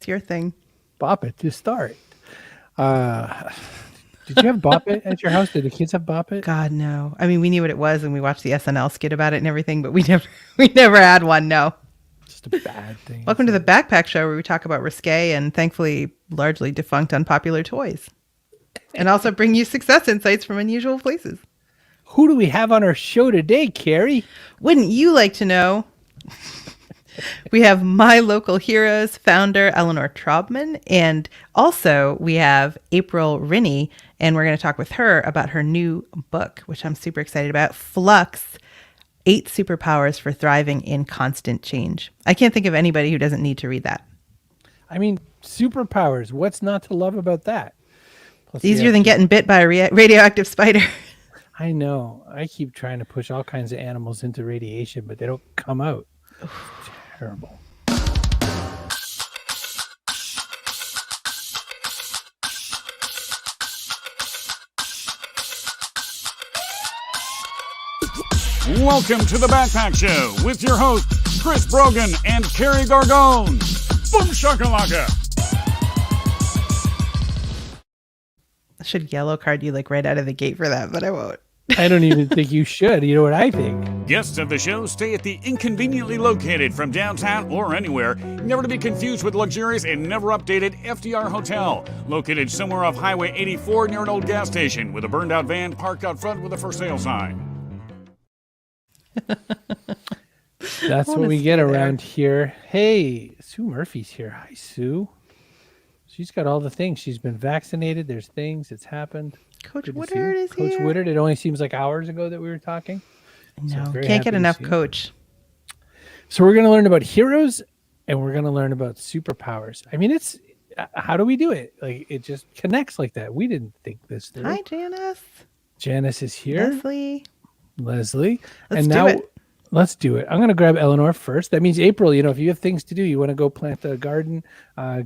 your thing. Bop It to start. Uh, did you have Bop It at your house? Did the kids have Bop It? God, no. I mean, we knew what it was and we watched the SNL skit about it and everything, but we never had one. No. Just a bad thing. Welcome to the Backpack Show, where we talk about risque and thankfully largely defunct unpopular toys, and also bring you success insights from unusual places. Who do we have on our show today, Kerry? Wouldn't you like to know? We have My Local Heroes founder Eleanor Traubman, and also we have April Rinne, and we're going to talk with her about her new book, which I'm super excited about, Flux, 8 Superpowers for Thriving in Constant Change. I can't think of anybody who doesn't need to read that. I mean, superpowers. What's not to love about that? Plus, easier than getting bit by a radioactive spider. I know. I keep trying to push all kinds of animals into radiation, but they don't come out. Terrible. Welcome to the Backpack Show with your hosts, Chris Brogan and Kerry Gorgone. Boom shakalaka! I should yellow card you like right out of the gate for that, but I won't. I don't even think you should. You know what I think? Guests of the show stay at the inconveniently located from downtown or anywhere, never to be confused with luxurious and never updated FDR Hotel, located somewhere off Highway 84 near an old gas station with a burned out van parked out front with a for sale sign. That's what we get around here. Hey, Sue Murphy's here. Hi, Sue. She's got all the things. She's been vaccinated. There's things. It's happened. Coach Woodard is here. Coach Woodard. It only seems like hours ago that we were talking. No, so can't get enough Coach. So we're going to learn about heroes and we're going to learn about superpowers. I mean, it's how do we do it? Like it just connects like that. We didn't think this through. Hi, Janice. Janice is here. Leslie. Let's do it. I'm going to grab Eleanor first. That means April, if you have things to do, you want to go plant a garden,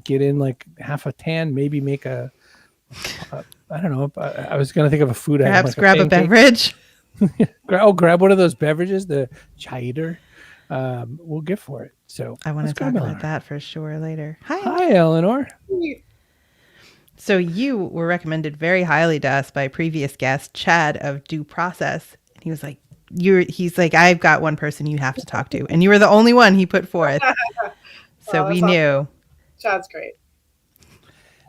get in like half a tan, maybe make I don't know. I was going to think of a food item. Perhaps grab a beverage. Grab one of those beverages, the cider. We'll get for it. So I want to talk about that for sure later. Hi, Eleanor. So you were recommended very highly to us by a previous guest, Chad of Due Process. He was like, he's like, I've got one person you have to talk to. And you were the only one he put forth. So we knew. Chad's great.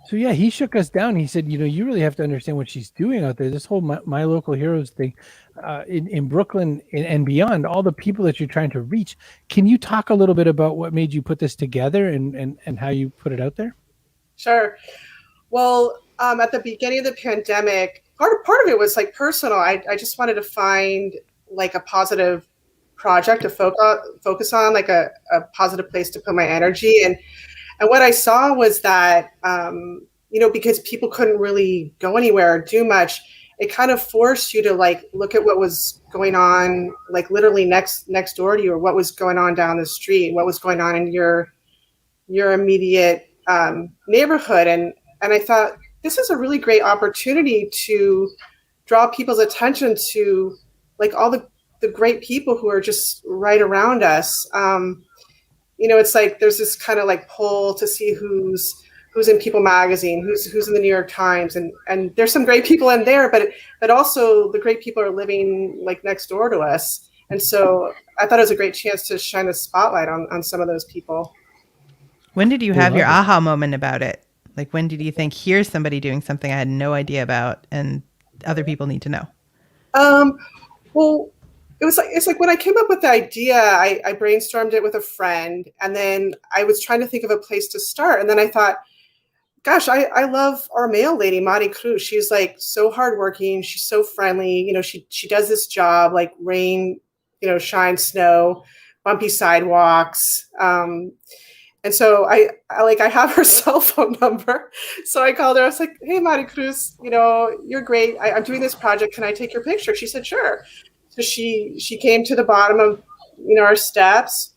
So yeah, he shook us down. He said, you really have to understand what she's doing out there. This whole my local heroes thing in Brooklyn and beyond, all the people that you're trying to reach. Can you talk a little bit about what made you put this together and how you put it out there? Sure. Well, at the beginning of the pandemic, part of it was like personal. I just wanted to find like a positive project to focus on, like a positive place to put my energy. And what I saw was that, because people couldn't really go anywhere or do much, it kind of forced you to like look at what was going on, like literally next door to you, or what was going on down the street, what was going on in your immediate neighborhood. And I thought this is a really great opportunity to draw people's attention to like all the great people who are just right around us. It's like there's this kind of like poll to see who's in People magazine, who's in the New York Times, and there's some great people in there, but also the great people are living like next door to us. And so I thought it was a great chance to shine the spotlight on some of those people. When did you have your aha moment about it? Like when did you think, here's somebody doing something I had no idea about and other people need to know? Well, it's like when I came up with the idea, I brainstormed it with a friend, and then I was trying to think of a place to start. And then I thought, gosh, I love our mail lady, Mari Cruz. She's like so hardworking. She's so friendly. She does this job like rain, shine, snow, bumpy sidewalks. And so I have her cell phone number. So I called her. I was like, hey, Mari Cruz, you're great. I'm doing this project. Can I take your picture? She said, sure. So she came to the bottom of, our steps.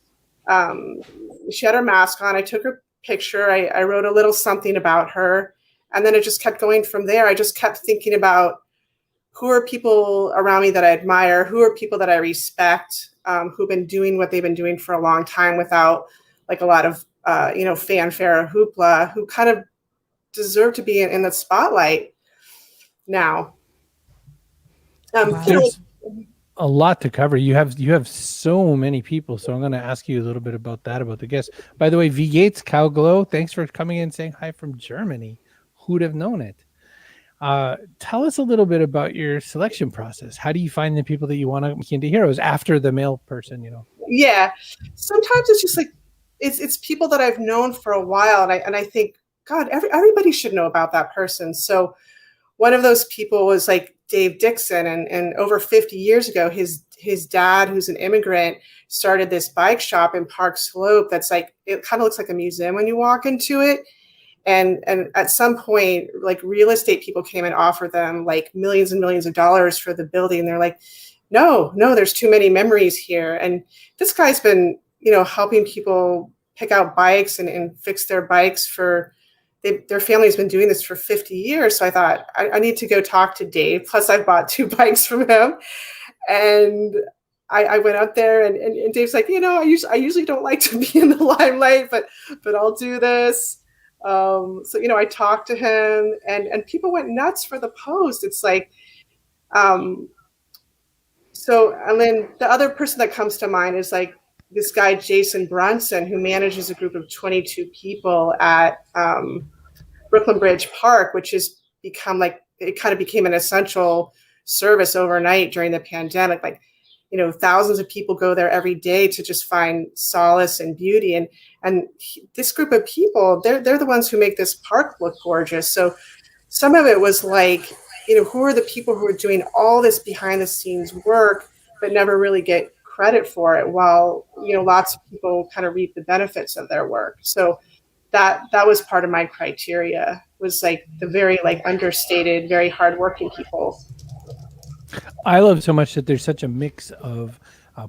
She had her mask on. I took her picture. I wrote a little something about her. And then it just kept going from there. I just kept thinking about who are people around me that I admire, who are people that I respect, who've been doing what they've been doing for a long time without like a lot of fanfare or hoopla, who kind of deserve to be in the spotlight now. Wow. There's a lot to cover. You have so many people, so I'm going to ask you a little bit about that, about the guests. By the way, V Gates, Cow Glow, thanks for coming in and saying hi from Germany. Who'd have known it? Tell us a little bit about your selection process. How do you find the people that you want to make into heroes after the male person? Yeah, sometimes it's just like it's people that I've known for a while, and I think, God, everybody should know about that person. So one of those people was like Dave Dixon, and over 50 years ago, his dad, who's an immigrant, started this bike shop in Park Slope that's like, it kind of looks like a museum when you walk into it. And at some point, like, real estate people came and offered them like millions and millions of dollars for the building. And they're like, no, there's too many memories here. And this guy's been, helping people pick out bikes and fix their bikes their family's been doing this for 50 years. So I thought, I need to go talk to Dave. Plus I've bought 2 bikes from him. And I went out there and Dave's like, I usually don't like to be in the limelight, but I'll do this. So I talked to him, and people went nuts for the post. It's like, so, and then the other person that comes to mind is like this guy, Jason Brunson, who manages a group of 22 people at Brooklyn Bridge Park, which has become like, it kind of became an essential service overnight during the pandemic. Like, thousands of people go there every day to just find solace and beauty. And this group of people, they're the ones who make this park look gorgeous. So some of it was like, who are the people who are doing all this behind the scenes work, but never really get credit for it, while, lots of people kind of reap the benefits of their work. So that was part of my criteria, was like the very like understated, very hardworking people. I love so much that there's such a mix of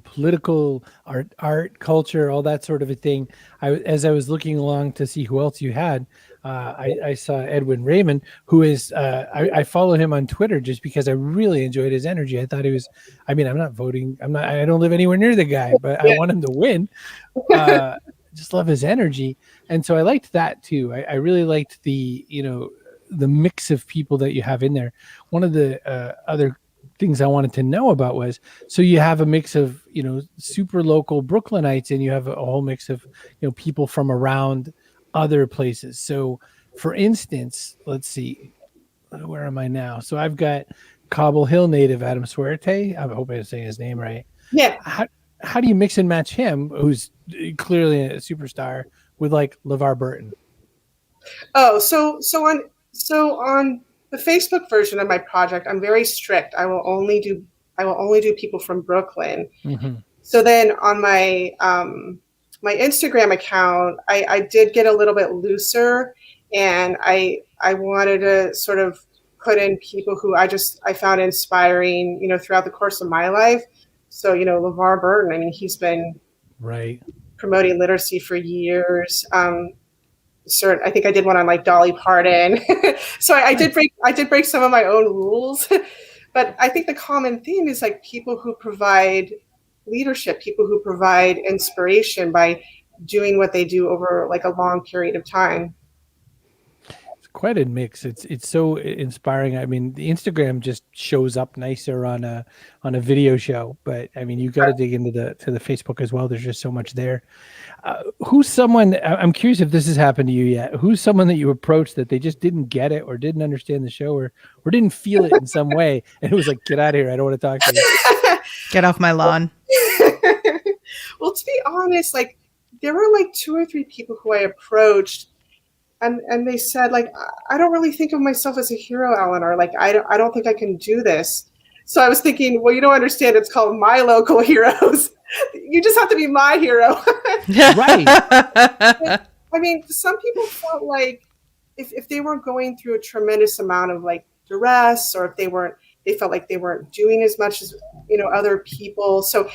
political, art, culture, all that sort of a thing. As I was looking along to see who else you had, I saw Edwin Raymond, who is, I follow him on Twitter just because I really enjoyed his energy. I thought he was, I'm not voting. I don't live anywhere near the guy, but I want him to win. Just love his energy. And so I liked that too. I really liked the mix of people that you have in there. One of the other things I wanted to know about was, so you have a mix of, super local Brooklynites, and you have a whole mix of, people from around other places. So for instance, let's see, where am I now? So I've got Cobble Hill native Adam Suerte. I hope I'm saying his name right. Yeah. How do you mix and match him, who's clearly a superstar, with like LeVar Burton? Oh, so on the Facebook version of my project, I'm very strict. I will only do people from Brooklyn. Mm-hmm. So then on my my Instagram account, I did get a little bit looser, and I wanted to sort of put in people who I found inspiring, throughout the course of my life. So, LeVar Burton, he's been promoting literacy for years. I think I did one on like Dolly Parton. So I did break some of my own rules, but I think the common theme is like people who provide leadership, people who provide inspiration by doing what they do over like a long period of time. It's quite a mix. It's so inspiring. The Instagram just shows up nicer on a video show, but you got to dig into the Facebook as well. There's just so much there. Who's someone, I'm curious if this has happened to you yet, who's someone that you approached that they just didn't get it or didn't understand the show or didn't feel it in some way, and it was like, get out of here, I don't want to talk to you. Get off my lawn. Well, to be honest, like, there were like 2 or 3 people who I approached, and they said, like, I don't really think of myself as a hero, Eleanor. Like, I don't think I can do this. So I was thinking, well, you don't understand. It's called My Local Heroes. You just have to be my hero. Right. Some people felt like if they weren't going through a tremendous amount of like duress, or if they felt like they weren't doing as much as, other people. So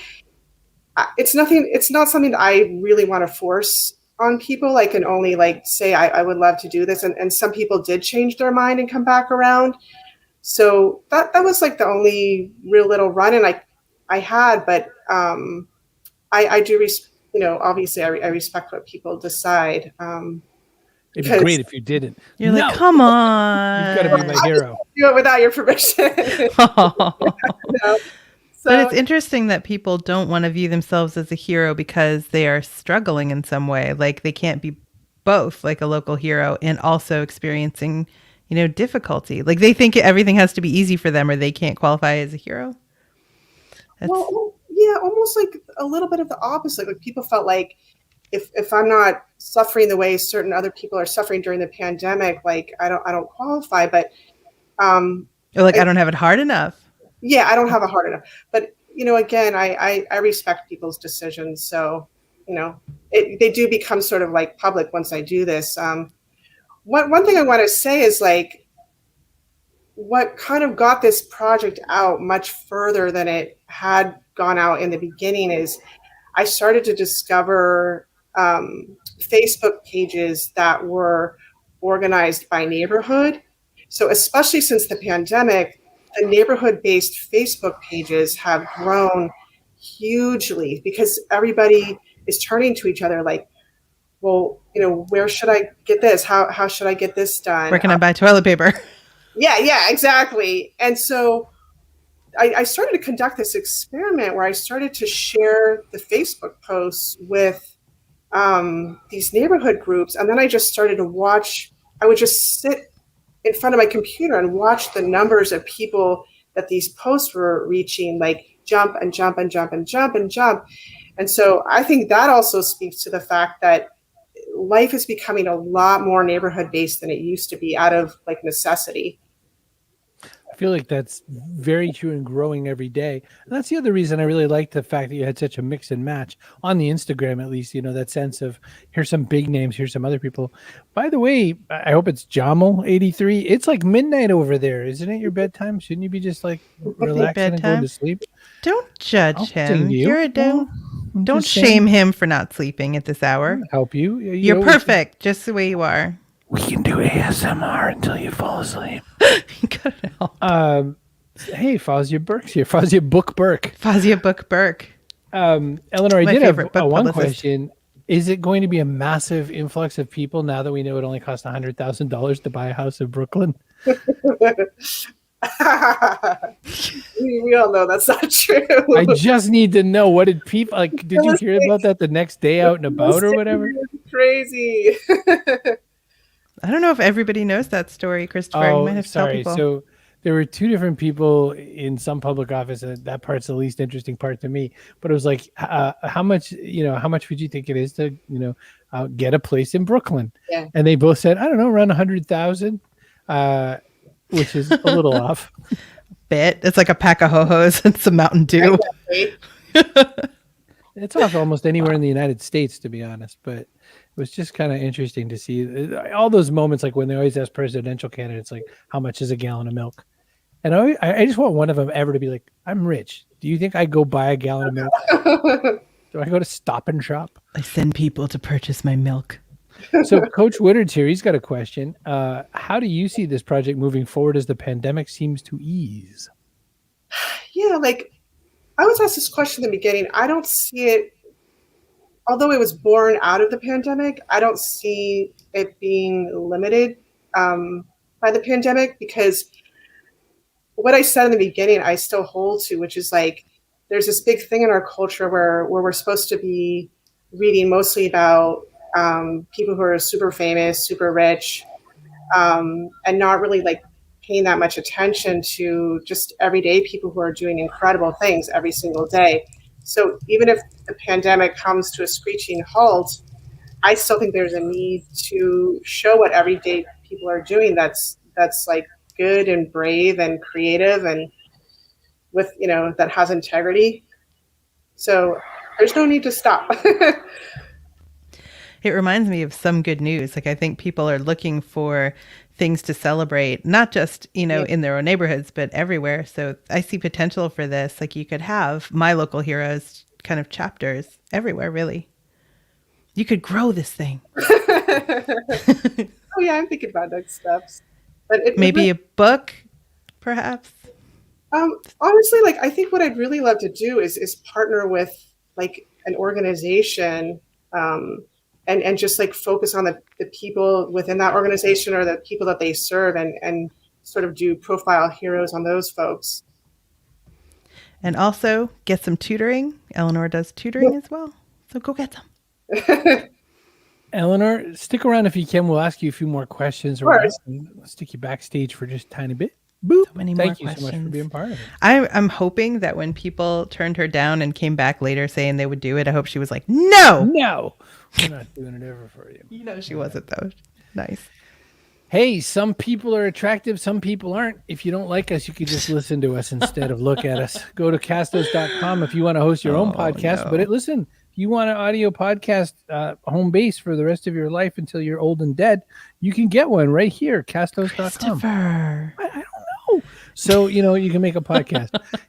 it's not something that I really want to force on people. I can only like say, I would love to do this. And some people did change their mind and come back around. So that was like the only real little run-in I had, but I do obviously I respect what people decide. It'd be great if you didn't. You're like, come on. You've got to be my hero. Do it without your permission. No. But it's interesting that people don't want to view themselves as a hero because they are struggling in some way. Like they can't be both, like a local hero and also experiencing, difficulty. Like they think everything has to be easy for them or they can't qualify as a hero. Well, yeah, almost like a little bit of the opposite. Like people felt like if I'm not suffering the way certain other people are suffering during the pandemic, like I don't qualify. But or like I don't have it hard enough. Yeah, I don't have a hard enough. But again, I respect people's decisions. So they do become sort of like public once I do this. One thing I want to say is like what kind of got this project out much further than it had gone out in the beginning is I started to discover Facebook pages that were organized by neighborhood. So especially since the pandemic, the neighborhood-based Facebook pages have grown hugely because everybody is turning to each other like, well, where should I get this? How should I get this done? Where can I buy toilet paper? Yeah, exactly. And so I started to conduct this experiment where I started to share the Facebook posts with these neighborhood groups. And then I just started to watch. I would just sit in front of my computer and watch the numbers of people that these posts were reaching, like jump and jump and jump and jump and jump. And so I think that also speaks to the fact that life is becoming a lot more neighborhood based than it used to be out of like necessity. I feel like that's very true and growing every day. And that's the other reason I really like the fact that you had such a mix and match on the Instagram, at least, that sense of here's some big names, here's some other people. By the way, I hope it's Jamal83. It's like midnight over there. Isn't it your bedtime? Shouldn't you be just like relaxing and going to sleep? Don't judge him. Don't shame him for not sleeping at this hour. I'll help you. You're perfect just the way you are. We can do ASMR until you fall asleep. Hey, Fazia Burke's here. Fazia Book Burke. Fazia Book Burke. Eleanor, I did have one question. Is it going to be a massive influx of people now that we know it only costs $100,000 to buy a house in Brooklyn? We all know that's not true. I just need to know, what did people like? Did you hear about that the next day out and about or whatever? Crazy. I don't know if everybody knows that story, Christopher. You might have to tell people. So there were two different people in some public office, and that part's the least interesting part to me. But it was like, how much would you think it is to, get a place in Brooklyn? Yeah. And they both said, I don't know, around 100,000, which is a little off. Bit. It's like a pack of ho-hos and some Mountain Dew. It's off almost anywhere in the United States, to be honest. But it was just kind of interesting to see all those moments, like when they always ask presidential candidates, like, how much is a gallon of milk? And I just want one of them ever to be like, I'm rich. Do you think I go buy a gallon of milk? Do I go to Stop and Shop? I send people to purchase my milk. So Coach Woodard's here. He's got a question. How do you see this project moving forward as the pandemic seems to ease? Yeah, like I was asked this question in the beginning. I don't see it, although it was born out of the pandemic, I don't see it being limited by the pandemic, because what I said in the beginning, I still hold to, which is like, there's this big thing in our culture where we're supposed to be reading mostly about people who are super famous, super rich, and not really like paying that much attention to just everyday people who are doing incredible things every single day. So even if the pandemic comes to a screeching halt, I still think there's a need to show what everyday people are doing that's like good and brave and creative and with, that has integrity. So there's no need to stop. It reminds me of some good news. Like, I think people are looking for things to celebrate, not just, in their own neighborhoods, but everywhere. So I see potential for this. Like, you could have My Local Heroes kind of chapters everywhere, really. You could grow this thing. Oh, yeah, I'm thinking about next steps. But maybe a book, perhaps? Honestly, like, I think what I'd really love to do is partner with, like, an organization, and just like focus on the people within that organization or the people that they serve, and sort of do profile heroes on those folks. And also get some tutoring. Eleanor does tutoring as well. So go get some. Eleanor, stick around if you can. We'll ask you a few more questions. Or we'll stick you backstage for just a tiny bit. Boop. Thank you so much for being part of it. I'm hoping that when people turned her down and came back later saying they would do it, I hope she was like, no, we're not doing it ever for you. You know she wasn't, though. Nice. Hey, some people are attractive, some people aren't. If you don't like us, you can just listen to us instead of look at us. Go to castos.com if you want to host your own podcast. No. But listen, if you want an audio podcast home base for the rest of your life until you're old and dead, you can get one right here, castos.com. I don't know. So, you can make a podcast.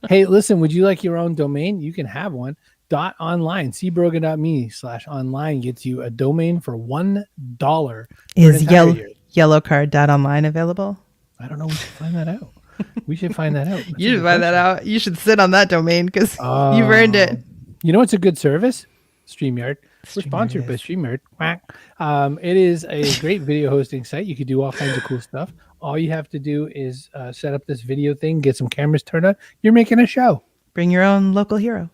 Hey, listen, would you like your own domain? You can have one. .online. Brogan.me/online gets you a domain for $1. Is yellowcard.online available? I don't know. We should find that out. You should find that out. You should sit on that domain because you've earned it. You know, it's a good service. StreamYard. We're sponsored by StreamYard. It is a great video hosting site. You could do all kinds of cool stuff. All you have to do is set up this video thing, get some cameras turned on. You're making a show. Bring your own local hero.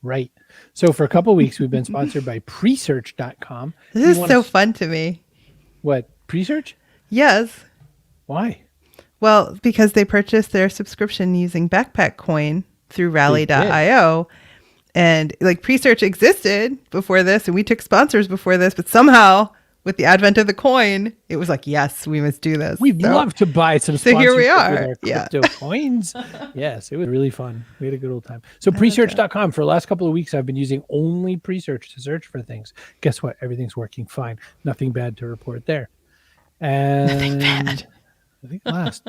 Right. So for a couple of weeks, we've been sponsored by Presearch.com. This is so fun to me. What? Presearch? Yes. Why? Well, because they purchased their subscription using Backpack Coin through Rally.io. And like Presearch existed before this, and we took sponsors before this, but somehow with the advent of the coin, it was like, yes, we must do this. We'd love to buy some sponsors. So here we are. With our crypto coins. Yes, it was really fun. We had a good old time. So Presearch.com, for the last couple of weeks, I've been using only Presearch to search for things. Guess what? Everything's working fine. Nothing bad to report there. And I think last.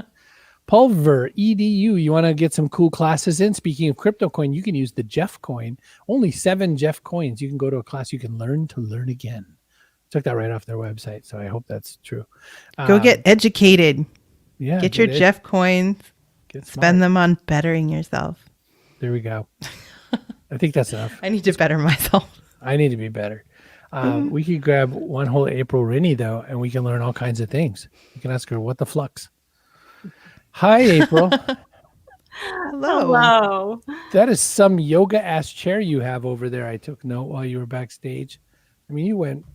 Pulver EDU, you want to get some cool classes in? Speaking of crypto coin, you can use the Jeff coin. Only 7 Jeff coins. You can go to a class you can learn to learn again. Took that right off their website, so I hope that's true. Go get educated. Yeah, get your Jeff coins. Spend them on bettering yourself. There we go. I think that's enough. I need to better myself. I need to be better. We could grab one whole April Rinne, though, and we can learn all kinds of things. You can ask her, what the flux? Hi, April. Hello. That is some yoga-ass chair you have over there. I took note while you were backstage. I mean, you went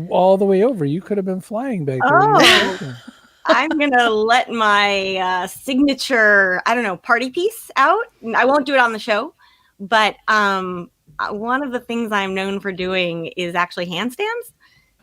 all the way over. You could have been flying back there. Oh, I'm going to let my signature, party piece out. I won't do it on the show, but one of the things I'm known for doing is actually handstands.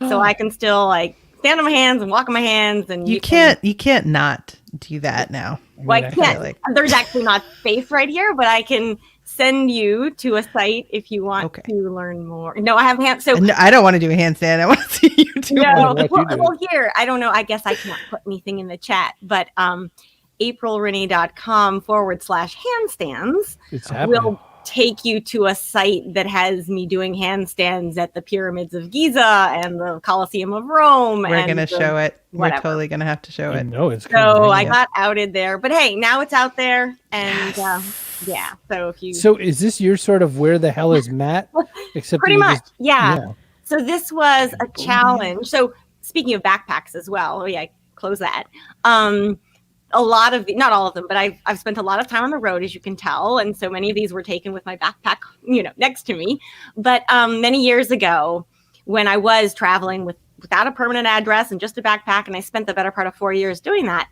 So I can still stand on my hands and walk on my hands. And you can't not do that now. Well, I can't. There's actually not space right here, but I can send you to a site if you want to learn more. No, I have hands. So no, I don't want to do a handstand. I want to see you do it. Well, here, I don't know. I guess I can't put anything in the chat, but aprilrinne.com/handstands will take you to a site that has me doing handstands at the pyramids of Giza and the Colosseum of Rome. We're going to show it. Whatever. We're totally going to have to show it. No, it's so I got outed there, but hey, now it's out there. And so if you. So is this your sort of where the hell is Matt? Except pretty much. Yeah. So this was a challenge. So speaking of backpacks as well. Close that. A lot of not all of them, but I've spent a lot of time on the road, as you can tell, and so many of these were taken with my backpack, next to me. But many years ago, when I was traveling without a permanent address and just a backpack, and I spent the better part of 4 years doing that,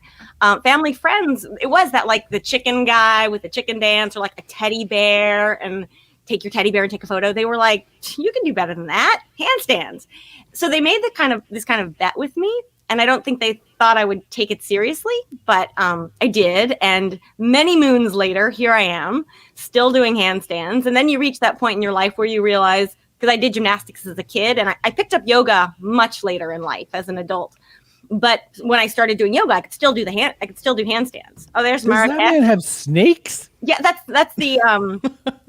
family friends, it was that the chicken guy with the chicken dance, or a teddy bear, and take your teddy bear and take a photo. They were like, you can do better than that, handstands. So they made this kind of bet with me. And I don't think they thought I would take it seriously, but I did. And many moons later, here I am, still doing handstands. And then you reach that point in your life where you realize, because I did gymnastics as a kid, and I picked up yoga much later in life as an adult. But when I started doing yoga, I could still do handstands. Oh, there's Mark. Does that man have snakes? Yeah, that's the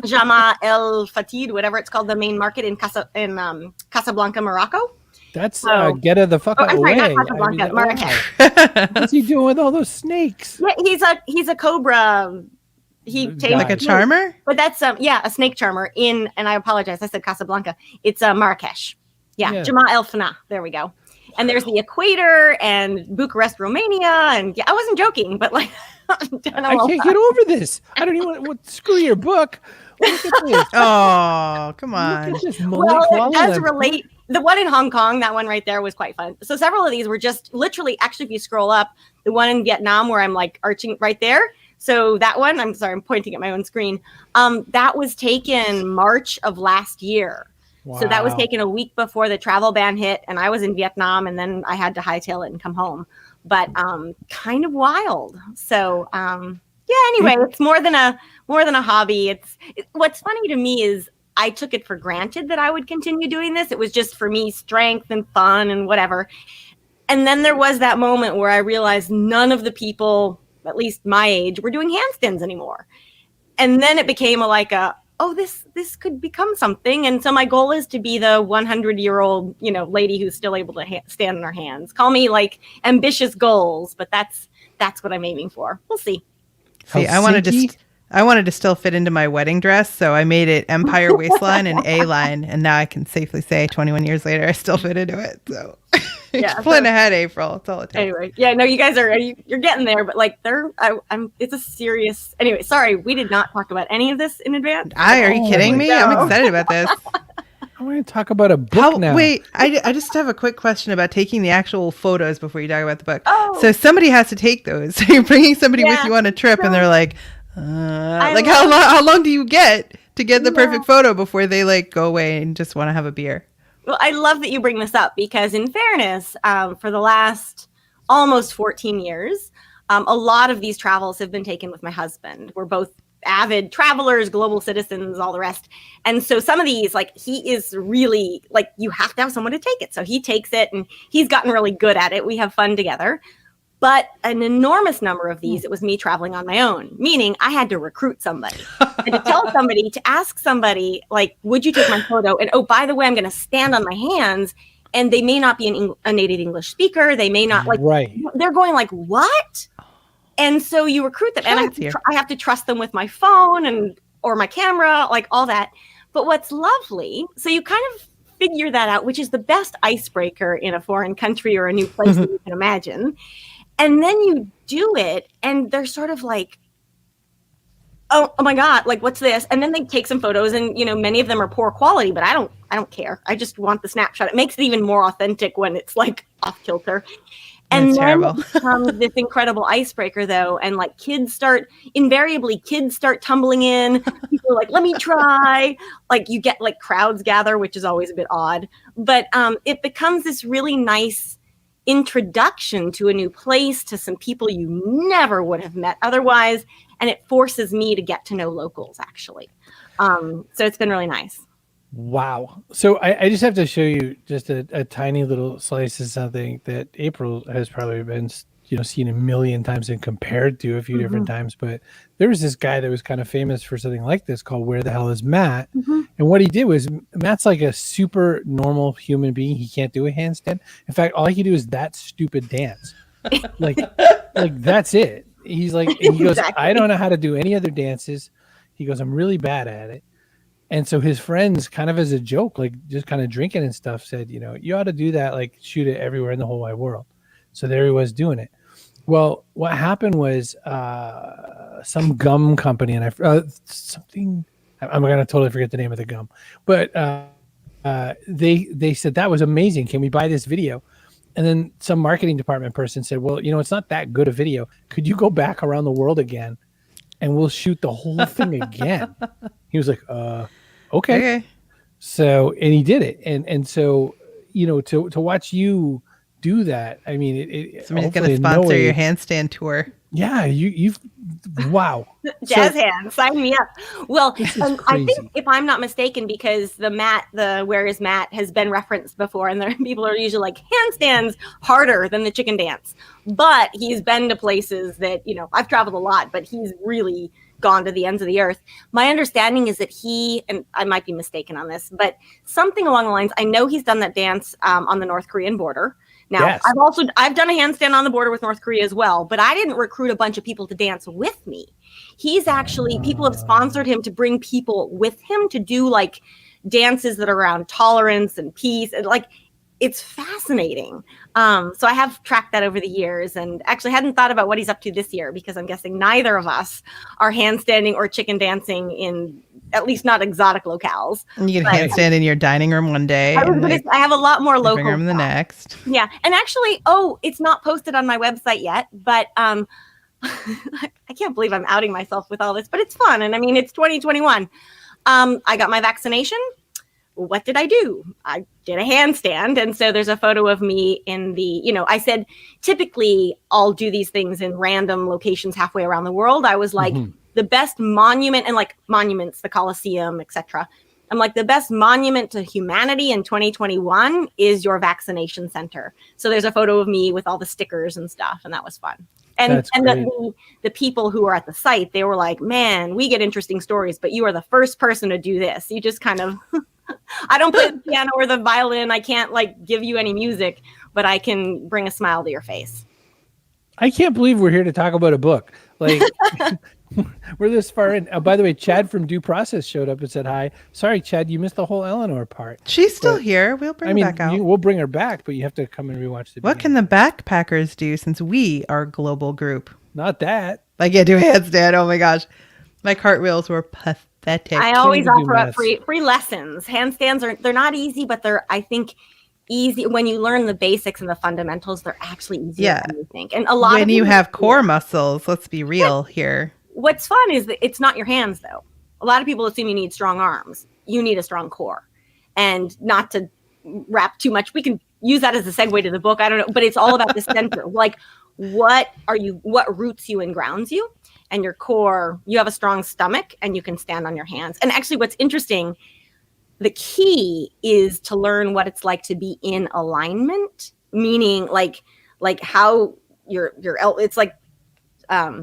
Jama El Fatid, whatever it's called, the main market in Casablanca, Morocco. That's get her the fuck out away. Marrakesh. What's he doing with all those snakes? Yeah, he's a cobra he changed like a charmer, but that's a snake charmer in, and I apologize, I said Casablanca. It's Marrakesh. Yeah. Jama El Fana. There we go. And there's the Equator and Bucharest, Romania, and I wasn't joking, but like I can't get over this. I don't even want screw your book. Look at this. Oh, come on. Well, it does relate. The one in Hong Kong, that one right there was quite fun. So several of these were just literally, actually, if you scroll up, the one in Vietnam where I'm like arching right there. So that one, I'm sorry, I'm pointing at my own screen. That was taken March of last year. Wow. So that was taken a week before the travel ban hit, and I was in Vietnam, and then I had to hightail it and come home. But kind of wild. So anyway, it's more than a hobby. What's funny to me is I took it for granted that I would continue doing this. It was just for me strength and fun and whatever. And then there was that moment where I realized none of the people, at least my age, were doing handstands anymore. And then it became this could become something. And so my goal is to be the 100-year-old, lady who's still able to stand on her hands. Call me like ambitious goals, but that's what I'm aiming for. We'll see. See, I wanted to still fit into my wedding dress, so I made it Empire waistline and A-line, and now I can safely say 21 years later, I still fit into it. So plan ahead, April. That's all it takes. Anyway, you guys you're getting there, but like it's a serious. Anyway, sorry, we did not talk about any of this in advance. Are you kidding me? I'm excited about this. I want to talk about a book now. Wait, I just have a quick question about taking the actual photos before you talk about the book. Oh. So somebody has to take those. So you're bringing somebody with you on a trip, and they're like, how long do you get to get the perfect photo before they like go away and just want to have a beer? Well, I love that you bring this up because, in fairness, for the last almost 14 years, a lot of these travels have been taken with my husband. We're both avid travelers, global citizens, all the rest. And so some of these, like, he is really, like, you have to have someone to take it. So he takes it, and he's gotten really good at it. We have fun together. But an enormous number of these, it was me traveling on my own, meaning I had to recruit somebody. I had to tell somebody, to ask somebody, like, would you take my photo? And, oh, by the way, I'm going to stand on my hands. And they may not be a native English speaker. They may not, like, they're going like, what? And so you recruit them. And I have to trust them with my phone or my camera, like all that. But what's lovely, so you kind of figure that out, which is the best icebreaker in a foreign country or a new place that you can imagine. And then you do it, and they're sort of like, oh my God, like, what's this? And then they take some photos, and, many of them are poor quality, but I don't care. I just want the snapshot. It makes it even more authentic when it's like off kilter. And then it becomes this incredible icebreaker, though. And like kids start tumbling in. People are like, let me try. Like you get like crowds gather, which is always a bit odd. But it becomes this really nice introduction to a new place, to some people you never would have met otherwise. And it forces me to get to know locals, actually. So it's been really nice. Wow. So I just have to show you just a tiny little slice of something that April has probably been, seen a million times and compared to a few different times. But there was this guy that was kind of famous for something like this called Where the Hell is Matt? And what he did was, Matt's like a super normal human being. He can't do a handstand. In fact, all he can do is that stupid dance. like that's it. He's like, and he goes, I don't know how to do any other dances. He goes, I'm really bad at it. And so his friends, kind of as a joke, like just kind of drinking and stuff, said, you ought to do that, like shoot it everywhere in the whole wide world. So there he was doing it. Well, what happened was some gum company, and I'm going to totally forget the name of the gum, but they said, that was amazing. Can we buy this video? And then some marketing department person said, well, it's not that good a video. Could you go back around the world again and we'll shoot the whole thing again? He was like, okay. So, and he did it. And so, to watch you do that, I mean, somebody's going to sponsor your handstand tour. Yeah, you've wow. Jazz hands, sign me up. Well, I think if I'm not mistaken, because the Where is Matt has been referenced before, and people are usually like, handstands harder than the chicken dance. But he's been to places that, I've traveled a lot, but he's really gone to the ends of the earth. My understanding is that and I might be mistaken on this, but something along the lines, I know he's done that dance on the North Korean border. Now, Yes. I've done a handstand on the border with North Korea as well, but I didn't recruit a bunch of people to dance with me. He's actually, people have sponsored him to bring people with him to do like dances that are around tolerance and peace, and like, it's fascinating. So I have tracked that over the years, and actually hadn't thought about what he's up to this year, because I'm guessing neither of us are handstanding or chicken dancing in, at least not exotic locales. You can handstand in your dining room one day. I have a lot more local. Bring them the next. Yeah. And actually, it's not posted on my website yet, but I can't believe I'm outing myself with all this, but it's fun. And I mean, it's 2021. I got my vaccination. What did I do? I did a handstand. And so there's a photo of me in the, I said, typically I'll do these things in random locations halfway around the world. I was like, the best monument, and like monuments, the Colosseum, etc. I'm like, the best monument to humanity in 2021 is your vaccination center. So there's a photo of me with all the stickers and stuff. And that was fun. And the people who were at the site, they were like, man, we get interesting stories, but you are the first person to do this. You just kind of, I don't play the piano or the violin. I can't like give you any music, but I can bring a smile to your face. I can't believe we're here to talk about a book. Like, we're this far in. By the way, Chad from Due Process showed up and said hi. Sorry, Chad, you missed the whole Eleanor part. She's still here. We'll bring her back out. We'll bring her back, but you have to come and rewatch the What can the backpackers do, since we are a global group? Not that. I can't do a handstand. Oh my gosh. My cartwheels were pathetic. I always offer up free lessons. Handstands they're not easy, but they're, I think, easy when you learn the basics and the fundamentals. They're actually easier than you think. And a lot when you have core muscles, let's be real here. What's fun is that it's not your hands, though. A lot of people assume you need strong arms. You need a strong core. And not to wrap too much, we can use that as a segue to the book. I don't know, but it's all about the center. Like, what roots you and grounds you, and your core. You have a strong stomach and you can stand on your hands. And actually what's interesting, the key is to learn what it's like to be in alignment, meaning like how it's like,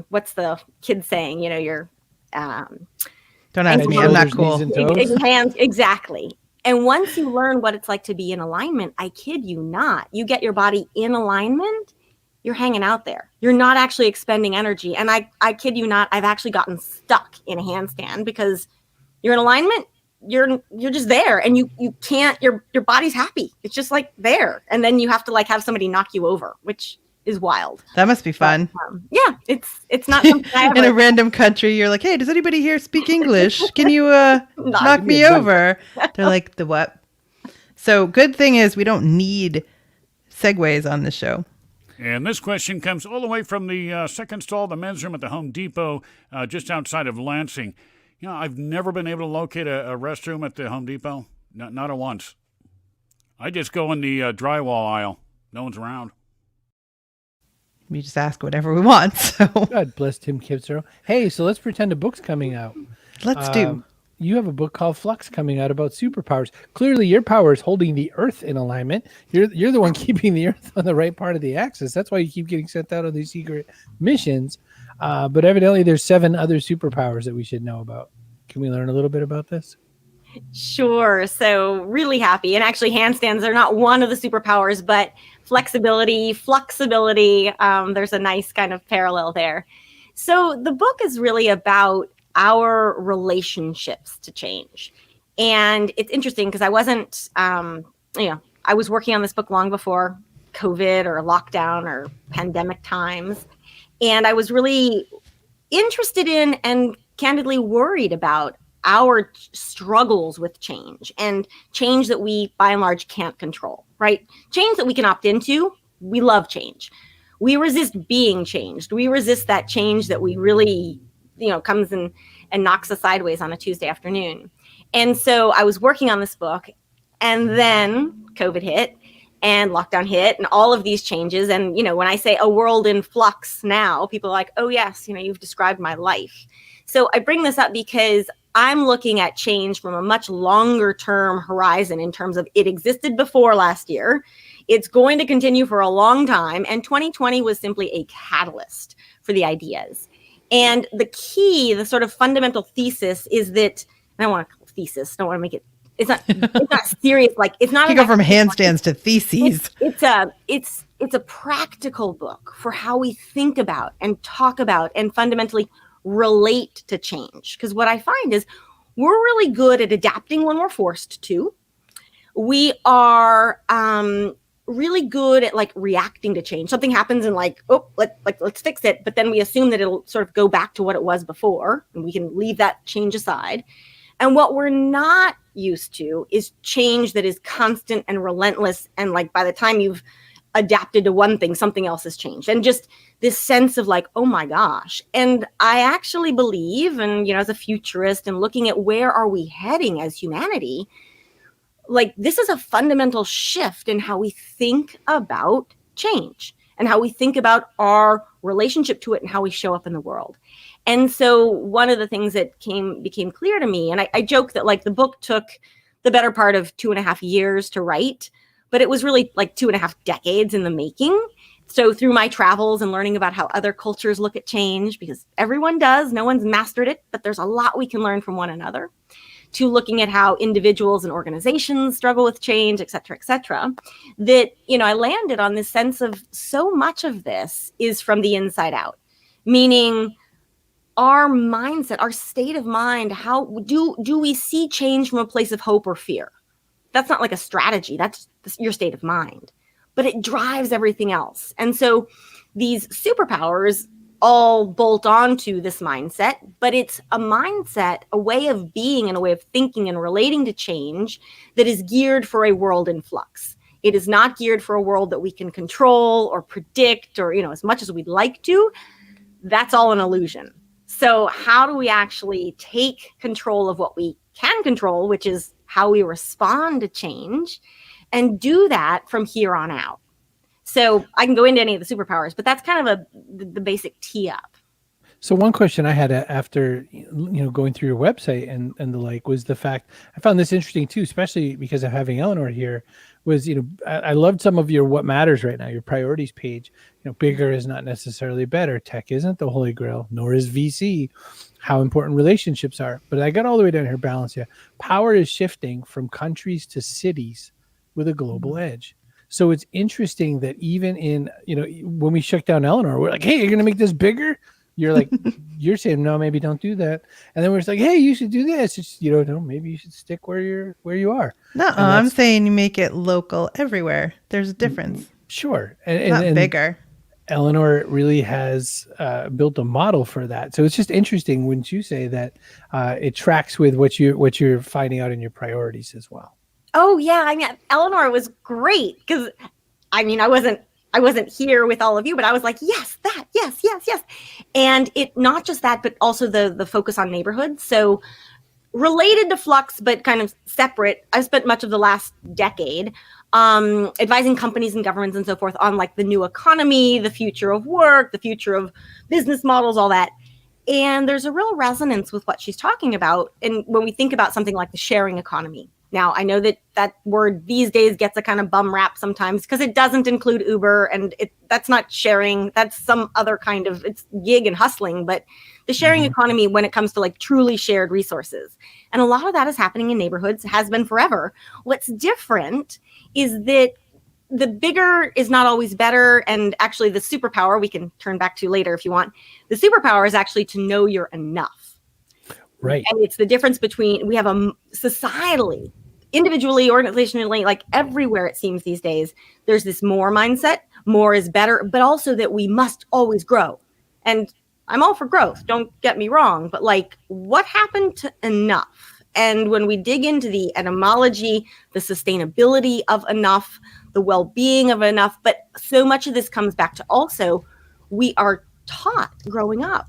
what's the kid saying? You're don't ask me, I'm not cool. Hands, exactly. And once you learn what it's like to be in alignment, I kid you not, you get your body in alignment, you're hanging out there. You're not actually expending energy. And I kid you not, I've actually gotten stuck in a handstand because you're in alignment. You're just there, and you can't. Your body's happy. It's just like there, and then you have to like have somebody knock you over, which is wild. That must be fun. Yeah, it's not something I ever... In a random country, you're like, hey, does anybody here speak English? Can you knock me over? They're like, the what? So good thing is we don't need segues on the show. And this question comes all the way from the second stall, the men's room at the Home Depot, just outside of Lansing. I've never been able to locate a restroom at the Home Depot. Not a once. I just go in the drywall aisle. No one's around. We just ask whatever we want. So God bless Tim Kipsero. Hey, so let's pretend a book's coming out. Let's do. You have a book called Flux coming out about superpowers. Clearly, your power is holding the Earth in alignment. You're the one keeping the Earth on the right part of the axis. That's why you keep getting sent out on these secret missions. But evidently, there's 7 other superpowers that we should know about. Can we learn a little bit about this? Sure. So really happy. And actually, handstands are not one of the superpowers, but flexibility. There's a nice kind of parallel there. So the book is really about our relationships to change. And it's interesting because I wasn't, I was working on this book long before COVID or lockdown or pandemic times. And I was really interested in and candidly worried about our struggles with change, and change that we by and large can't control, right? Change that we can opt into. We love change. We resist being changed. We resist that change that we really, comes and knocks us sideways on a Tuesday afternoon. And so I was working on this book, and then COVID hit and lockdown hit and all of these changes. And, when I say a world in flux now, people are like, oh yes, you've described my life. So I bring this up because I'm looking at change from a much longer term horizon in terms of it existed before last year. It's going to continue for a long time. And 2020 was simply a catalyst for the ideas. And the key, the sort of fundamental thesis is that, I don't want to call it thesis, don't want to make it it's not serious. Like it's not. You go from handstands to theses. It's a practical book for how we think about and talk about and fundamentally relate to change. Because what I find is we're really good at adapting when we're forced to. We are really good at like reacting to change. Something happens and like, oh, let's fix it. But then we assume that it'll sort of go back to what it was before, and we can leave that change aside. And what we're not used to is change that is constant and relentless. And like by the time you've adapted to one thing, something else has changed. And just this sense of like, oh my gosh. And I actually believe, and as a futurist and looking at where are we heading as humanity, like this is a fundamental shift in how we think about change and how we think about our relationship to it and how we show up in the world. And so one of the things that became clear to me, and I joke that like the book took the better part of 2.5 years to write, but it was really like 2.5 decades in the making. So through my travels and learning about how other cultures look at change, because everyone does, no one's mastered it, but there's a lot we can learn from one another, to looking at how individuals and organizations struggle with change, et cetera, that, I landed on this sense of so much of this is from the inside out, meaning our mindset, our state of mind. How do we see change from a place of hope or fear? That's not like a strategy. That's your state of mind, but it drives everything else. And so these superpowers all bolt onto this mindset, but it's a mindset, a way of being and a way of thinking and relating to change that is geared for a world in flux. It is not geared for a world that we can control or predict or, as much as we'd like to. That's all an illusion. So how do we actually take control of what we can control, which is how we respond to change, and do that from here on out? So I can go into any of the superpowers, but that's kind of the basic tee up. So one question I had after going through your website and the like was the fact, I found this interesting too, especially because of having Eleanor here, was I loved some of your what matters right now, your priorities page. Bigger is not necessarily better. Tech isn't the holy grail, nor is VC. How important relationships are. But I got all the way down here, balance. Yeah, power is shifting from countries to cities with a global edge. So it's interesting that even in, when we shut down Eleanor, we're like, hey, you're going to make this bigger? You're like, you're saying, no, maybe don't do that. And then we're just like, hey, you should do this. It's, maybe you should stick where you are. No, I'm saying you make it local everywhere. There's a difference. Sure. And bigger. Eleanor really has built a model for that. So it's just interesting, wouldn't you say, that it tracks with what you're finding out in your priorities as well. Oh yeah, Eleanor was great because, I wasn't here with all of you, but I was like, yes, that, yes. And it not just that, but also the focus on neighborhoods. So related to Flux, but kind of separate. I've spent much of the last decade advising companies and governments and so forth on like the new economy, the future of work, the future of business models, all that. And there's a real resonance with what she's talking about. And when we think about something like the sharing economy. Now, I know that word these days gets a kind of bum rap sometimes because it doesn't include Uber, and that's not sharing. That's some other kind of, it's gig and hustling. But the sharing economy, when it comes to like truly shared resources, and a lot of that is happening in neighborhoods, has been forever. What's different is that the bigger is not always better. And actually the superpower, we can turn back to later if you want, the superpower is actually to know you're enough. Right. And it's the difference between, we have a societally, individually, organizationally, like everywhere it seems these days, there's this more mindset, more is better, but also that we must always grow. And I'm all for growth, don't get me wrong, but like what happened to enough? And when we dig into the etymology, the sustainability of enough, the well-being of enough, but so much of this comes back to also, we are taught growing up,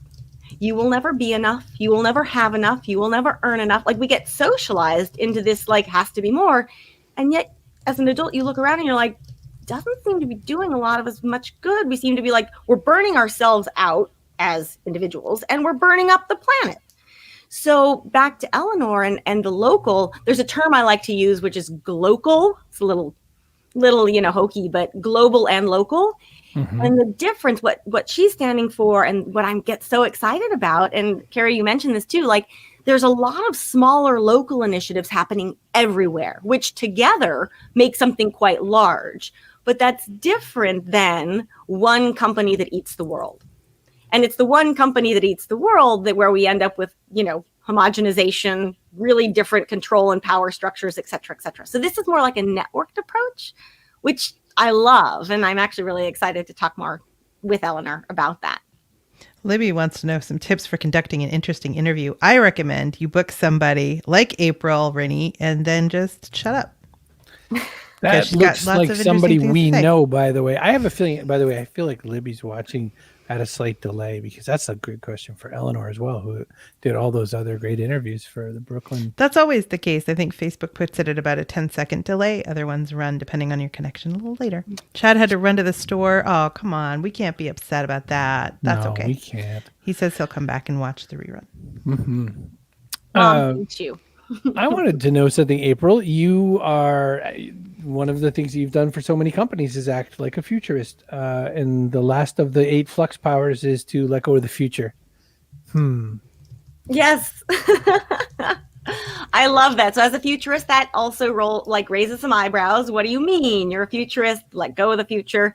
you will never be enough. You will never have enough. You will never earn enough. Like we get socialized into this, like has to be more. And yet as an adult, you look around and you're like, doesn't seem to be doing a lot of as much good. We seem to be like, we're burning ourselves out as individuals and we're burning up the planet. So back to Eleanor and the local, there's a term I like to use, which is glocal. It's a little, hokey, but global and local. Mm-hmm. And the difference, what she's standing for and what I get so excited about, and Kerry, you mentioned this too, like there's a lot of smaller local initiatives happening everywhere, which together make something quite large. But that's different than one company that eats the world. And it's the one company that eats the world that where we end up with, homogenization, really different control and power structures, et cetera, et cetera. So this is more like a networked approach, which I love. And I'm actually really excited to talk more with Eleanor about that. Libby wants to know some tips for conducting an interesting interview. I recommend you book somebody like April, Rinne, and then just shut up. That looks like somebody we know, by the way. I have a feeling, by the way, I feel like Libby's watching at a slight delay, because that's a good question for Eleanor as well, who did all those other great interviews for the Brooklyn. That's always the case. I think Facebook puts it at about a 10-second delay. Other ones run, depending on your connection, a little later. Chad had to run to the store. Oh, come on. We can't be upset about that. That's okay. We can't. He says he'll come back and watch the rerun. Mm-hmm. Thank you. I wanted to know something, April. You are, one of the things you've done for so many companies is act like a futurist. And the last of the 8 flux powers is to let go of the future. Yes. I love that. So as a futurist, that also raises some eyebrows. What do you mean? You're a futurist, let go of the future.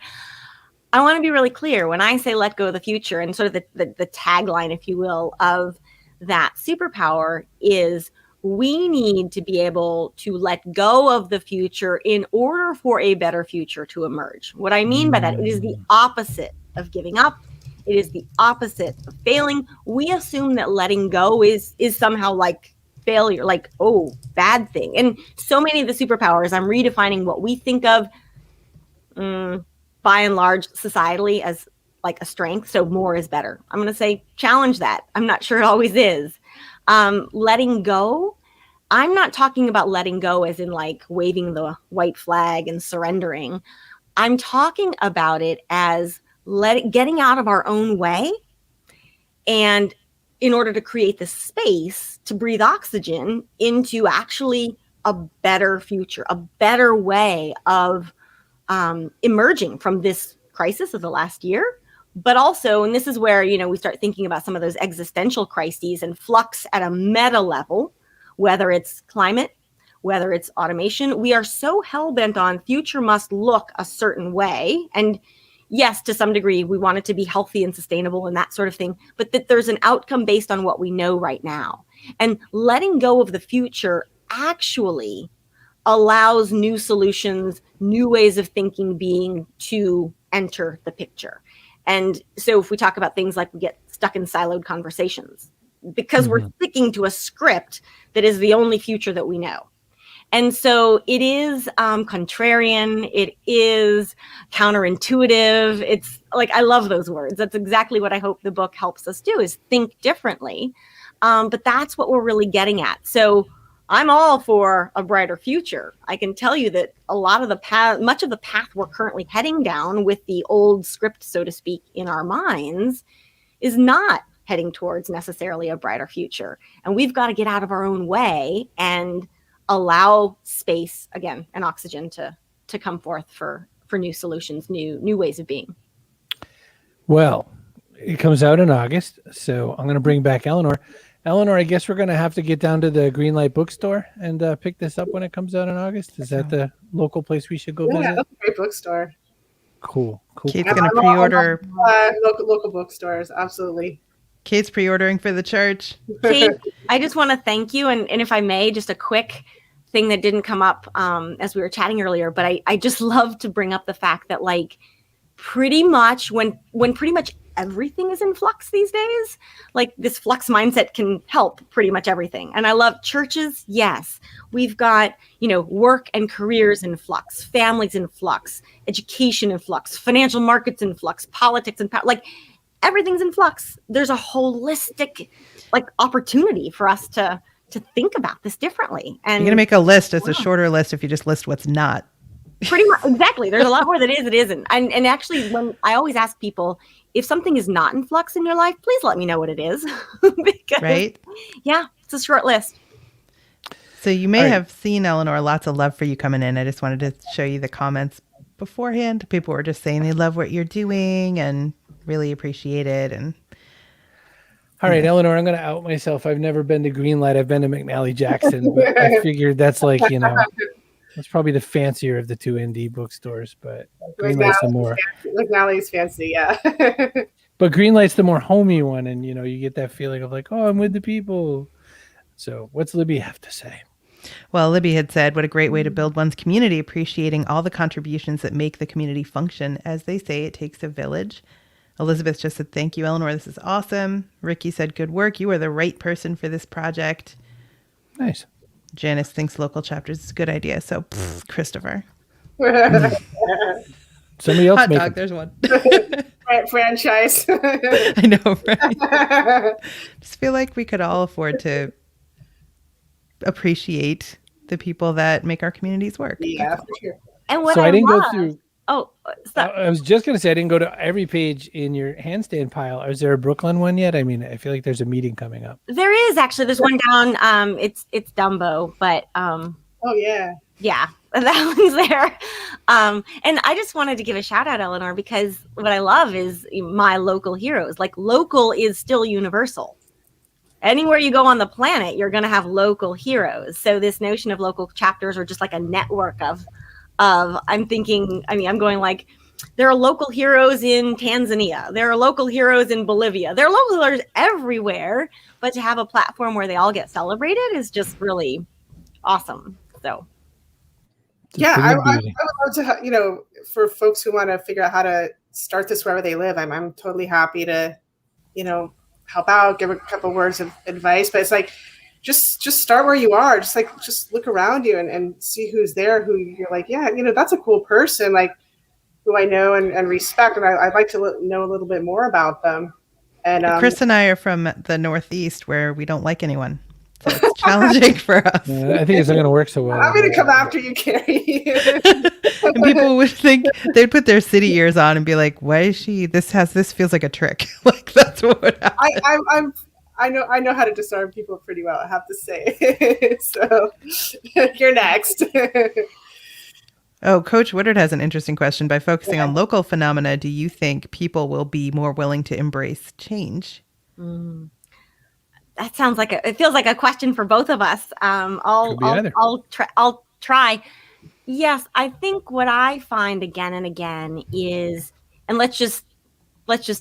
I want to be really clear. When I say let go of the future, and sort of the tagline, if you will, of that superpower is we need to be able to let go of the future in order for a better future to emerge. What I mean by that, it is the opposite of giving up. It is the opposite of failing. We assume that letting go is somehow like failure, like, oh, bad thing. And so many of the superpowers, I'm redefining what we think of by and large societally as like a strength. So more is better. I'm going to say challenge that. I'm not sure it always is. Letting go, I'm not talking about letting go as in like waving the white flag and surrendering. I'm talking about it as getting out of our own way, and in order to create the space to breathe oxygen into actually a better future, a better way of emerging from this crisis of the last year. But also, and this is where, we start thinking about some of those existential crises and flux at a meta level, whether it's climate, whether it's automation. We are so hell-bent on future must look a certain way. And yes, to some degree, we want it to be healthy and sustainable and that sort of thing, but that there's an outcome based on what we know right now. And letting go of the future actually allows new solutions, new ways of thinking being to enter the picture. And so if we talk about things like we get stuck in siloed conversations because we're sticking to a script that is the only future that we know. And so it is contrarian. It is counterintuitive. It's like, I love those words. That's exactly what I hope the book helps us do, is think differently. But that's what we're really getting at. So I'm all for a brighter future. I can tell you that a lot of much of the path we're currently heading down with the old script, so to speak, in our minds is not heading towards necessarily a brighter future. And we've got to get out of our own way and allow space, again, and oxygen to come forth for new solutions, new ways of being. Well, it comes out in August, so I'm going to bring back Eleanor. Eleanor, I guess we're going to have to get down to the Greenlight bookstore and pick this up when it comes out in August. Is that the local place we should go visit? Yeah, that's a great bookstore. Cool. Kate's going to pre-order. Local bookstores, absolutely. Kate's pre-ordering for the church. Kate, I just want to thank you. And if I may, just a quick thing that didn't come up as we were chatting earlier, but I just love to bring up the fact that like pretty much when pretty much everything is in flux these days, like this flux mindset can help pretty much everything. And I love churches. Yes, we've got, work and careers in flux, families in flux, education in flux, financial markets in flux, politics and like everything's in flux. There's a holistic opportunity for us to think about this differently. And you're going to make a list. It's a shorter list if you just list what's not. Pretty much, exactly. There's a lot more that is, it isn't. And actually, when I always ask people, if something is not in flux in your life, please let me know what it is. Because, right? Yeah, it's a short list. So you may have seen, Eleanor, lots of love for you coming in. I just wanted to show you the comments beforehand. People were just saying they love what you're doing and really appreciate it. And All right, Eleanor, I'm going to out myself. I've never been to Greenlight. I've been to McNally Jackson, but I figured that's like, that's probably the fancier of the two indie bookstores, but Greenlight's the more. McNally's fancy, yeah. But Greenlight's the more homey one, and you get that feeling of like, oh, I'm with the people. So what's Libby have to say? Well, Libby had said, what a great way to build one's community, appreciating all the contributions that make the community function. As they say, it takes a village. Elizabeth just said, thank you, Eleanor. This is awesome. Ricky said, good work. You are the right person for this project. Nice. Janice thinks local chapters is a good idea. So, Christopher. Somebody else Hot dog, there's one. Franchise. I know, right? Just feel like we could all afford to appreciate the people that make our communities work. Yeah, for sure. And what so I didn't love, go through. Oh, stop. I was just going to say, I didn't go to every page in your handstand pile. Is there a Brooklyn one yet? I mean, I feel like there's a meeting coming up. There is actually. There's one down. It's Dumbo, but oh yeah, that one's there. And I just wanted to give a shout out, Eleanor, because what I love is my local heroes. Like, local is still universal. Anywhere you go on the planet, you're going to have local heroes. So this notion of local chapters are just like a network of. I'm going like, there are local heroes in Tanzania. There are local heroes in Bolivia. There are local heroes everywhere. But to have a platform where they all get celebrated is just really awesome. So, yeah, I would love to, for folks who want to figure out how to start this wherever they live. I'm totally happy to, help out, give a couple words of advice. But it's like, just start where you are. Just look around you and see who's there, who you're like, yeah, that's a cool person, like, who I know and respect, and I'd like to know a little bit more about them. And Chris and I are from the Northeast, where we don't like anyone, so it's challenging for us. Yeah, I think it's not going to work so well. I'm going to come after you, Kerry. And people would think, they'd put their city ears on and be like, why is she? This feels like a trick. Like, that's what would happen. I know how to disarm people pretty well, I have to say. So you're next. Oh, Coach Woodard has an interesting question. By focusing on local phenomena, do you think people will be more willing to embrace change? That sounds like it feels like a question for both of us. I'll try. Yes, I think what I find again and again is, and let's just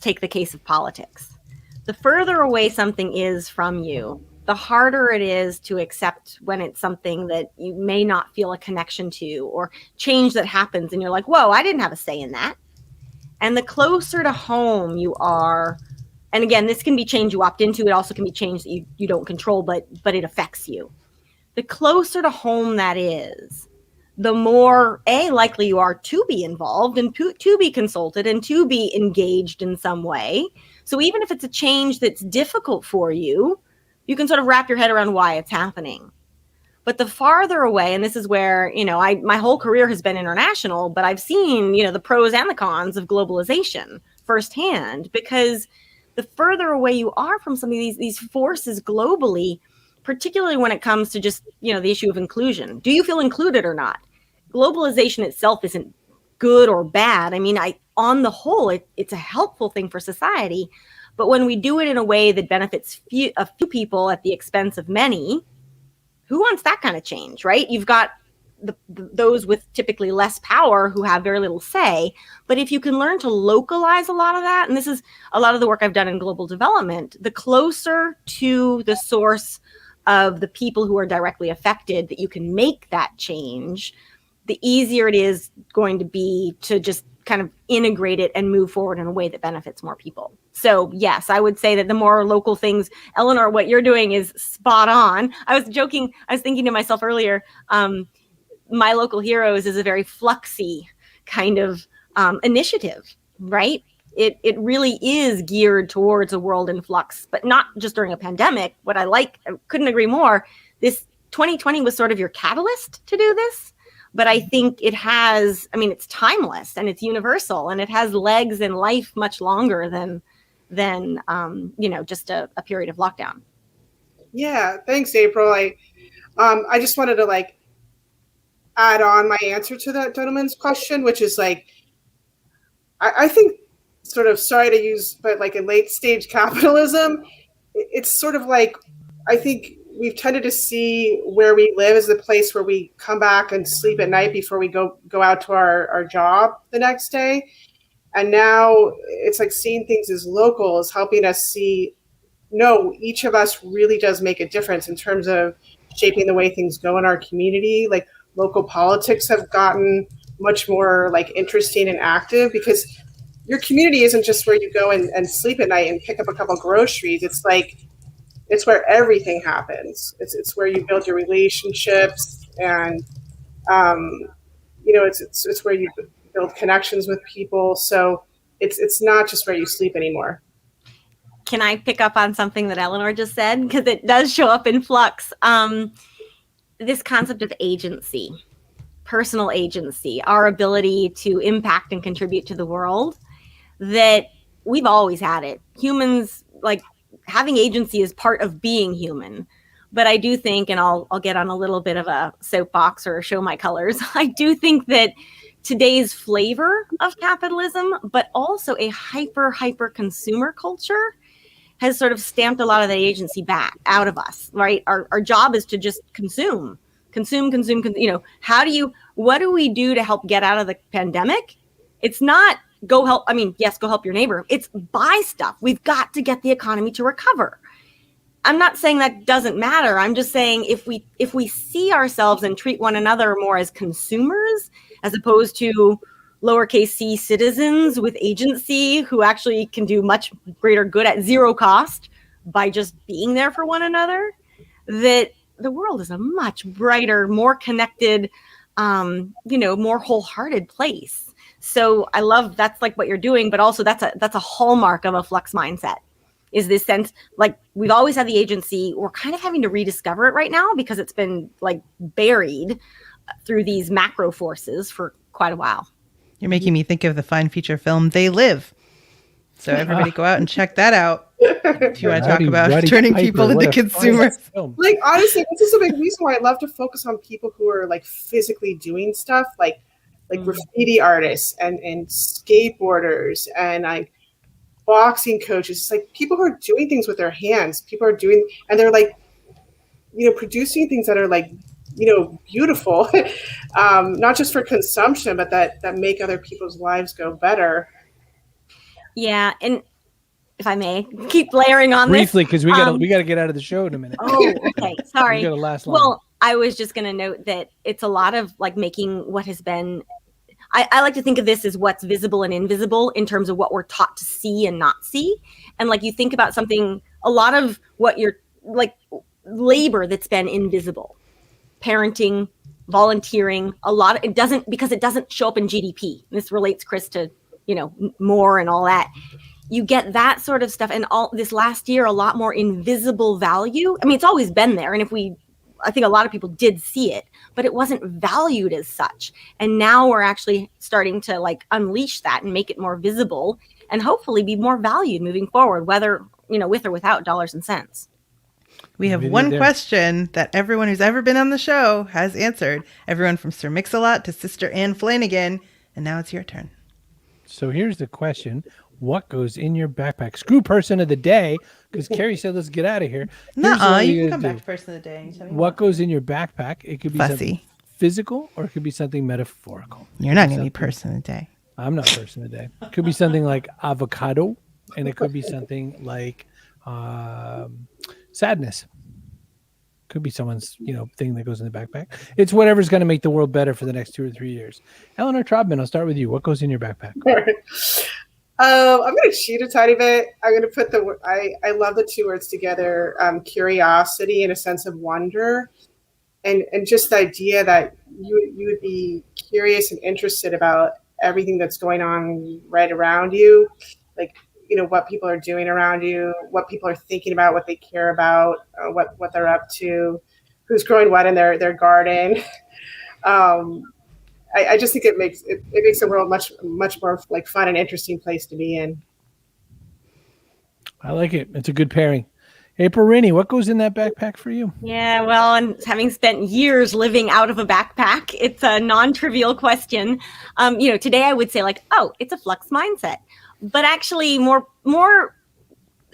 take the case of politics. The further away something is from you, the harder it is to accept when it's something that you may not feel a connection to, or change that happens and you're like, whoa, I didn't have a say in that. And the closer to home you are, and again, this can be change you opt into, it also can be change that you don't control, but it affects you. The closer to home that is, the more likely you are to be involved and to be consulted and to be engaged in some way. So even if it's a change that's difficult for you, you can sort of wrap your head around why it's happening. But the farther away, and this is where, my whole career has been international, but I've seen, the pros and the cons of globalization firsthand, because the further away you are from some of these forces globally, particularly when it comes to just, the issue of inclusion. Do you feel included or not? Globalization itself isn't good or bad. I mean, on the whole, it's a helpful thing for society. But when we do it in a way that benefits a few people at the expense of many, who wants that kind of change, right? You've got those with typically less power who have very little say. But if you can learn to localize a lot of that, and this is a lot of the work I've done in global development, the closer to the source of the people who are directly affected that you can make that change, the easier it is going to be to just kind of integrate it and move forward in a way that benefits more people. So yes, I would say that the more local things, Eleanor, what you're doing is spot on. I was joking. I was thinking to myself earlier, My Local Heroes is a very fluxy kind of initiative, right? It really is geared towards a world in flux, but not just during a pandemic. What I couldn't agree more. This 2020 was sort of your catalyst to do this. But I think it has, it's timeless and it's universal and it has legs in life much longer than just a period of lockdown. Yeah, thanks, April. I just wanted to add on my answer to that gentleman's question, which is I think sort of, sorry to use, but in late stage capitalism, it's sort of like, I think we've tended to see where we live as the place where we come back and sleep at night before we go out to our job the next day. And now it's like seeing things as local is helping us see, no, each of us really does make a difference in terms of shaping the way things go in our community. Like local politics have gotten much more like interesting and active, because your community isn't just where you go and sleep at night and pick up a couple groceries. It's like, it's where everything happens. It's where you build your relationships, and it's where you build connections with people. So it's not just where you sleep anymore. Can I pick up on something that Eleanor just said? Because it does show up in Flux. This concept of agency, personal agency, our ability to impact and contribute to the world, that we've always had it. Humans, like, having agency is part of being human. But I do think, and I'll get on a little bit of a soapbox or show my colors, I do think that today's flavor of capitalism, but also a hyper consumer culture, has sort of stamped a lot of the agency back out of us, right? Our job is to just consume. What do we do to help get out of the pandemic? It's not go help your neighbor. It's buy stuff. We've got to get the economy to recover. I'm not saying that doesn't matter. I'm just saying if we see ourselves and treat one another more as consumers, as opposed to lowercase c citizens with agency who actually can do much greater good at zero cost by just being there for one another, that the world is a much brighter, more connected, more wholehearted place. So I love that's like what you're doing, but also that's a hallmark of a Flux mindset, is this sense like we've always had the agency. We're kind of having to rediscover it right now because it's been like buried through these macro forces for quite a while. You're making me think of the fine feature film They Live. So everybody go out and check that out. If you want to talk about turning people into consumers. Like, honestly, this is a big reason why I love to focus on people who are like physically doing stuff, like graffiti artists and skateboarders and like boxing coaches. It's like people who are doing things with their hands. People are doing, and they're like, producing things that are like, beautiful, not just for consumption, but that make other people's lives go better. Yeah, and if I may keep layering on briefly, because we got to get out of the show in a minute. Oh, okay, sorry. We got a last line. Well, I was just going to note that it's a lot of like making what has been. I like to think of this as what's visible and invisible in terms of what we're taught to see and not see. And like you think about something, a lot of what you're like labor that's been invisible. Parenting, volunteering, it doesn't show up in GDP. This relates, Chris, to, more and all that. You get that sort of stuff. And all this last year, a lot more invisible value. I mean, it's always been there. And I think a lot of people did see it, but it wasn't valued as such. And now we're actually starting to like unleash that and make it more visible and hopefully be more valued moving forward, whether, with or without dollars and cents. We have one question that everyone who's ever been on the show has answered. Everyone from Sir Mix-a-Lot to Sister Anne Flanagan. And now it's your turn. So here's the question. What goes in your backpack? Screw person of the day, because Kerry said let's get out of here. No, you can come back to person of the day. What goes in your backpack? It could be something physical or it could be something metaphorical. You're not going to be person of the day. I'm not person of the day. It could be something like avocado, and it could be something like sadness. Could be someone's, thing that goes in the backpack. It's whatever's going to make the world better for the next 2 or 3 years. Eleanor Traubman, I'll start with you. What goes in your backpack? I'm going to cheat a tiny bit. I'm going to put I love the two words together, curiosity and a sense of wonder. And just the idea that you would be curious and interested about everything that's going on right around you. Like, what people are doing around you, what people are thinking about, what they care about, what they're up to, who's growing what in their garden. I just think it makes the world much more like fun and interesting place to be in. I like it. It's a good pairing. April, Rinne, what goes in that backpack for you? Yeah, well, and having spent years living out of a backpack, it's a non-trivial question. Today I would say like, oh, it's a Flux mindset. But actually more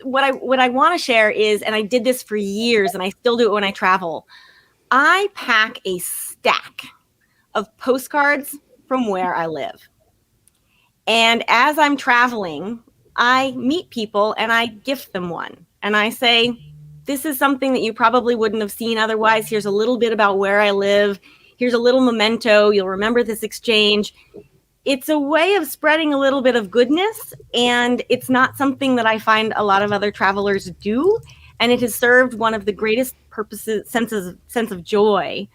what I want to share is, and I did this for years and I still do it when I travel, I pack a stack of postcards from where I live. And as I'm traveling, I meet people and I gift them one. And I say, this is something that you probably wouldn't have seen otherwise. Here's a little bit about where I live. Here's a little memento. You'll remember this exchange. It's a way of spreading a little bit of goodness. And it's not something that I find a lot of other travelers do. And it has served one of the greatest purposes, sense of joy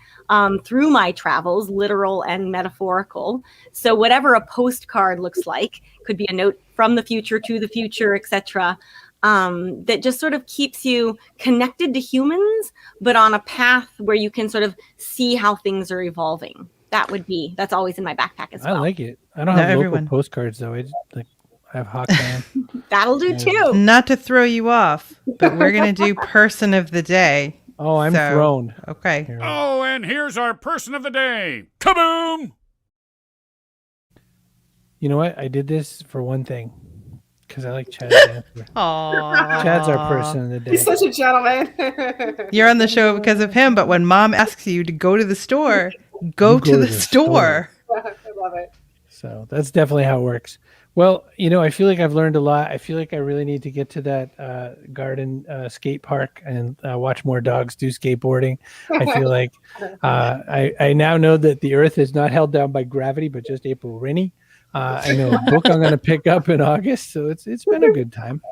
through my travels, literal and metaphorical. So whatever a postcard looks like, could be a note from the future to the future, etc., that just sort of keeps you connected to humans, but on a path where you can sort of see how things are evolving. That's always in my backpack as well. I like it. I don't have local postcards though. I have Hawkman. That'll do too. Not to throw you off, but we're going to do person of the day. Oh, I'm thrown. Okay. Oh, and here's our person of the day. Kaboom! You know what? I did this for one thing. Because I like Chad's answer. Aww. Chad's our person of the day. He's such a gentleman. You're on the show because of him, but when Mom asks you to go to the store, go to the store. I love it. So that's definitely how it works. Well, I feel like I've learned a lot. I feel like I really need to get to that garden skate park and watch more dogs do skateboarding. I feel like I now know that the earth is not held down by gravity, but just April Rinne. I know a book I'm going to pick up in August, so it's been a good time.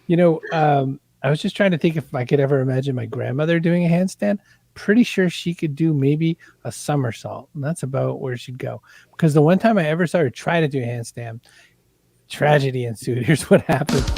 I was just trying to think if I could ever imagine my grandmother doing a handstand. Pretty sure she could do maybe a somersault, and that's about where she'd go. Because the one time I ever saw her try to do a handstand, tragedy ensued. Here's what happened.